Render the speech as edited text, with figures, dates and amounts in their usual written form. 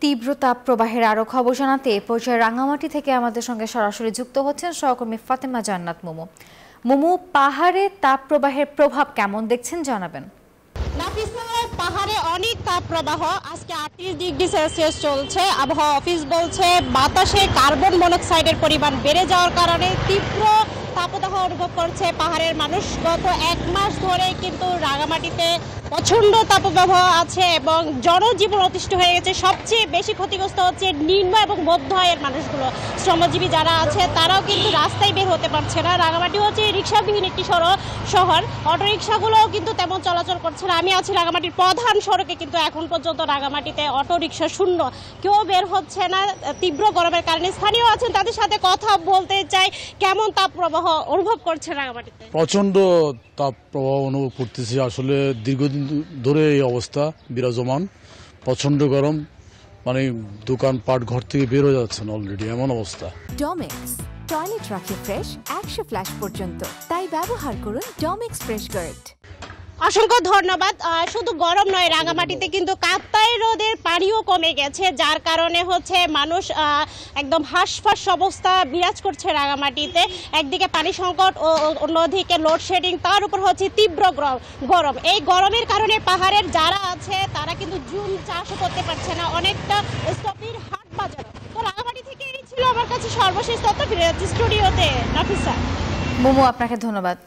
তীব্র তাপপ্রবাহের আরও খবর জানাতে এ পর্যায়ে রাঙামাটি থেকে আমাদের সঙ্গে সরাসরি যুক্ত হচ্ছেন সহকর্মী ফাতেমা জান্নাত মুমু। মুমু, পাহাড়ে তাপপ্রবাহের প্রভাব কেমন দেখছেন জানাবেন। পাহাড়ে অনেক তাপপ্রবাহ, আজকে 38 ডিগ্রি সেলসিয়াস চলছে। আবহাওয়া অফিস বলছে বাতাসে কার্বন মনোক্সাইডের পরিমাণ বেড়ে যাওয়ার কারণে তীব্র তাপদাহ অনুভব করছে পাহাড়ের মানুষ। গত 1 মাস ধরে কিন্তু রাঙামাটিতে প্রচণ্ড তাপপ্রবাহ আছে এবং জনজীবন অতিষ্ঠ হয়ে গেছে। সবচেয়ে বেশি ক্ষতিগ্রস্ত হচ্ছে নিম্ন এবং মধ্য আয়ের মানুষগুলো। শ্রমজীবী যারা আছে তারাও কিন্তু রাস্তায় বের হতে পারছে না। রাঙামাটি হচ্ছে রিক্সাবিহীন একটি শহর, অটোরিক্সাগুলোও কিন্তু তেমন চলাচল করছে না। আমি আছি রাঙামাটির প্রধান সড়কে, কিন্তু এখন পর্যন্ত রাঙামাটিতে অটোরিক্সা শূন্য, কেউ বের হচ্ছে না তীব্র গরমের কারণে। স্থানীয় আছেন, তাদের সাথে কথা বলতে চাই। কেমন তাপপ্রবাহ অনুভব করছে রাঙামাটিতে? প্রচণ্ড তাপপ্রবাহ অনুভব করতেছি। আসলে দীর্ঘদিন ধরে এই অবস্থা বিরাজমান। প্রচণ্ড গরম, মানে দোকানপাট ঘর থেকে বের হয়ে যাচ্ছে না অলরেডি, এমন অবস্থা। ডমেক্স টয়লেট রাখে ফ্রেশ 100 ফ্ল্যাশ পর্যন্ত, তাই ব্যবহার করুন ডমেক্স ফ্রেশ গার্ড। অসংখ্য ধন্যবাদ। শুধু গরম নয়, রাঙামাটিতে কিন্তু কাপ্তাই হ্রদের পানিও কমে গেছে, যার কারণে হচ্ছে মানুষ একদম হাঁসফাঁস অবস্থা বিরাজ করছে রাঙামাটিতে। একদিকে পানি সংকট ও অন্যদিকে লোডশেডিং, তার উপর হচ্ছে তীব্র গরম। এই গরমের কারণে পাহাড়ের যারা আছে তারা কিন্তু জুম চাষও করতে পারছে না, অনেকটা স্থবির হাট বাজার। তো রাঙামাটি থেকে এই ছিল আমার কাছে সর্বশেষ তথ্য। স্টুডিওতে নাফিসা। মুমু, আপনাকে ধন্যবাদ।